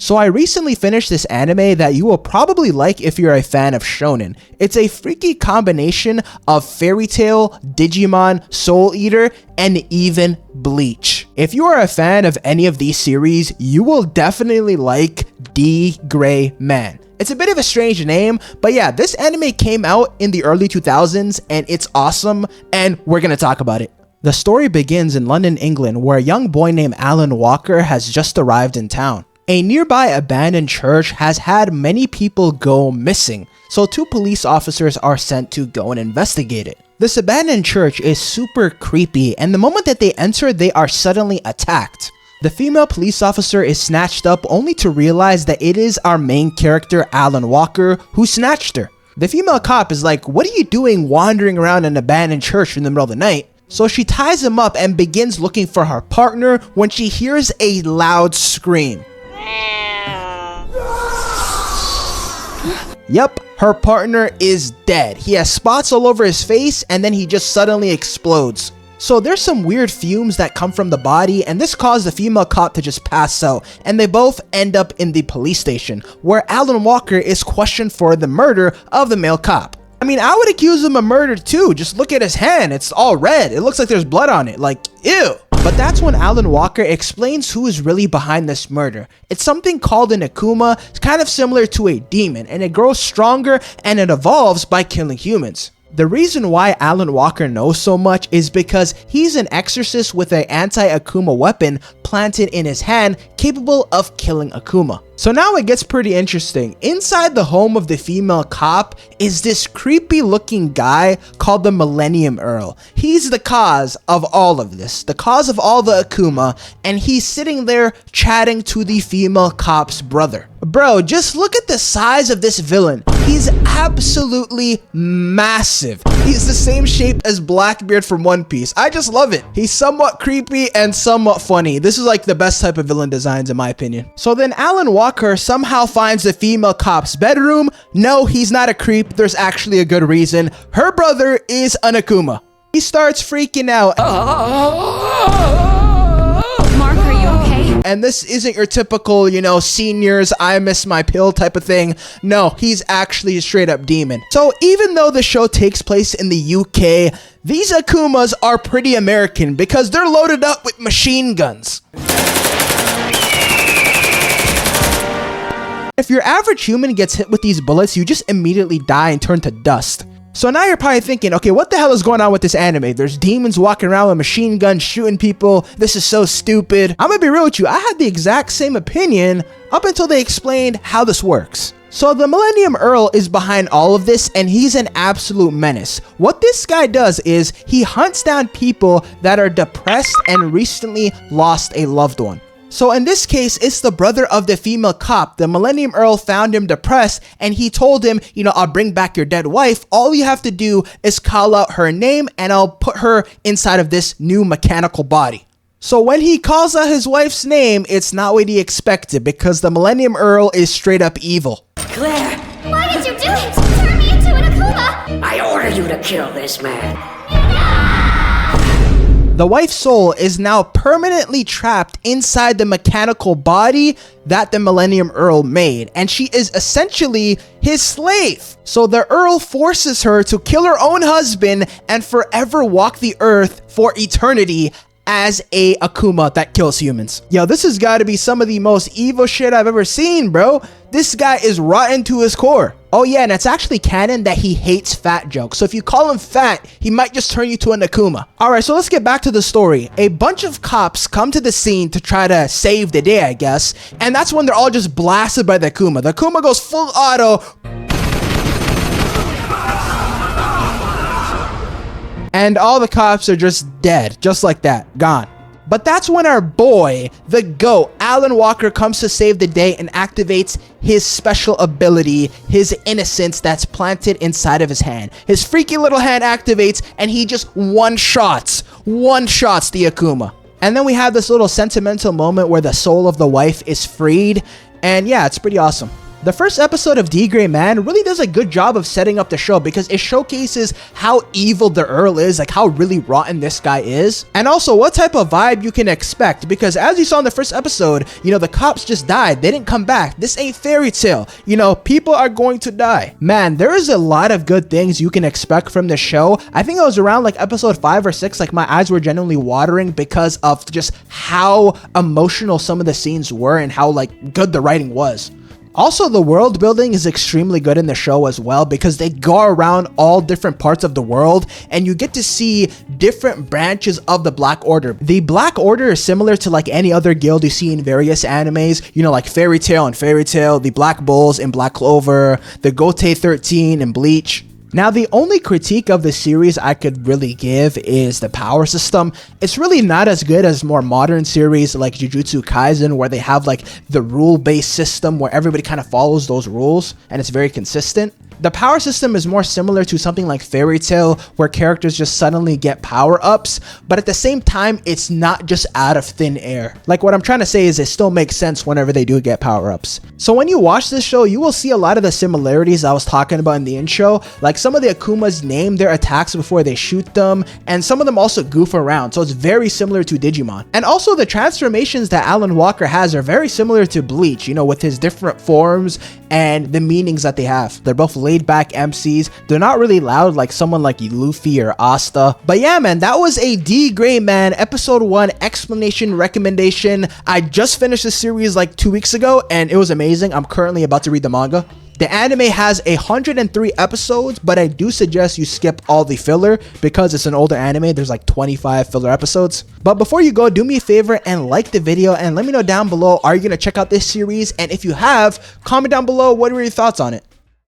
So I recently finished this anime that you will probably like if you're a fan of shonen. It's a freaky combination of fairytail, Digimon, Soul Eater, and even Bleach. If you are a fan of any of these series, you will definitely like dgrayman. It's a bit of a strange name, but yeah, this anime came out in the early 2000s and it's awesome, and we're gonna talk about it. The story begins in London, England, where a young boy named Alan Walker has just arrived in town. A nearby abandoned church has had many people go missing, so 2 police officers are sent to go and investigate it. This abandoned church is super creepy, and the moment that they enter, they are suddenly attacked. The female police officer is snatched up only to realize that it is our main character, Alan Walker, who snatched her. The female cop is like, "What are you doing wandering around an abandoned church in the middle of the night?" So she ties him up and begins looking for her partner when she hears a loud scream. Yep, her partner is dead. He has spots all over his face and then he just suddenly explodes. So there's some weird fumes that come from the body, and this caused the female cop to just pass out, and they both end up in the police station, where Alan Walker is questioned for the murder of the male cop. I mean, I would accuse him of murder too. Just look at his hand, it's all red. It looks like there's blood on it, like, ew. But that's when Alan Walker explains who is really behind this murder. It's something called an Akuma. It's kind of similar to a demon, and it grows stronger and it evolves by killing humans. The reason why Alan Walker knows so much is because he's an exorcist with an anti-Akuma weapon planted in his hand capable of killing Akuma. So now it gets pretty interesting. Inside the home of the female cop is this creepy looking guy called the Millennium Earl. He's the cause of all of this, the cause of all the Akuma, and he's sitting there chatting to the female cop's brother. Bro, just look at the size of this villain. He's absolutely massive. He's the same shape as Blackbeard from One Piece. I just love it. He's somewhat creepy and somewhat funny. This is like the best type of villain designs in my opinion. So then Alan Walker somehow finds the female cop's bedroom. No, he's not a creep. There's actually a good reason. Her brother is an Akuma. He starts freaking out. Mark, are you okay? And this isn't your typical, seniors, I miss my pill type of thing. No, he's actually a straight up demon. So even though the show takes place in the UK, these Akumas are pretty American because they're loaded up with machine guns. If your average human gets hit with these bullets, you just immediately die and turn to dust. So now you're probably thinking, okay, what the hell is going on with this anime? There's demons walking around with machine guns shooting people. This is so stupid. I'm gonna be real with you. I had the exact same opinion up until they explained how this works. So the Millennium Earl is behind all of this, and he's an absolute menace. What this guy does is he hunts down people that are depressed and recently lost a loved one. So in this case, it's the brother of the female cop. The Millennium Earl found him depressed and he told him, I'll bring back your dead wife. All you have to do is call out her name and I'll put her inside of this new mechanical body. So when he calls out his wife's name, it's not what he expected because the Millennium Earl is straight up evil. Claire! Why did you do it? Turn me into an Akuma! I order you to kill this man. The wife's soul is now permanently trapped inside the mechanical body that the Millennium Earl made, and she is essentially his slave. So the Earl forces her to kill her own husband and forever walk the earth for eternity as a Akuma that kills humans. Yo, this has got to be some of the most evil shit I've ever seen, bro. This guy is rotten to his core. Oh yeah, and it's actually canon that he hates fat jokes. So if you call him fat, he might just turn you to an Akuma. Alright, so let's get back to the story. A bunch of cops come to the scene to try to save the day, I guess. And that's when they're all just blasted by the Akuma. The Akuma goes full auto. And all the cops are just dead, just like that, gone. But that's when our boy, the GOAT, Alan Walker, comes to save the day and activates his special ability, his innocence that's planted inside of his hand. His freaky little hand activates and he just one-shots the Akuma. And then we have this little sentimental moment where the soul of the wife is freed. And yeah, it's pretty awesome. The first episode of dgrayman really does a good job of setting up the show because it showcases how evil the Earl is, like how really rotten this guy is, and also what type of vibe you can expect, because as you saw in the first episode, you know, the cops just died, they didn't come back. This ain't fairy tale, you know, people are going to die. Man, there is a lot of good things you can expect from the show. I think it was around like episode 5 or 6, like my eyes were genuinely watering because of just how emotional some of the scenes were and how like good the writing was. Also, the world building is extremely good in the show as well because they go around all different parts of the world and you get to see different branches of the Black Order. The Black Order is similar to like any other guild you see in various animes, you know, like Fairytail and Fairytail, the Black Bulls in Black Clover, the Gote 13 in Bleach. Now, the only critique of the series I could really give is the power system. It's really not as good as more modern series like Jujutsu Kaisen, where they have like the rule-based system where everybody kind of follows those rules and it's very consistent. The power system is more similar to something like Fairy Tail, where characters just suddenly get power-ups, but at the same time, it's not just out of thin air. Like, what I'm trying to say is it still makes sense whenever they do get power-ups. So when you watch this show, you will see a lot of the similarities I was talking about in the intro. Like, some of the Akumas name their attacks before they shoot them, and some of them also goof around, so it's very similar to Digimon. And also, the transformations that Alan Walker has are very similar to Bleach, you know, with his different forms and the meanings that they have. They're both laid back MCs. They're not really loud like someone like Luffy or Asta. But yeah, man, that was a dgrayman episode 1 explanation recommendation. I just finished this series like 2 weeks ago and it was amazing. I'm currently about to read the manga. The anime has 103 episodes, but I do suggest you skip all the filler because it's an older anime. There's like 25 filler episodes. But before you go, do me a favor and like the video and let me know down below, are you going to check out this series? And if you have, comment down below what were your thoughts on it.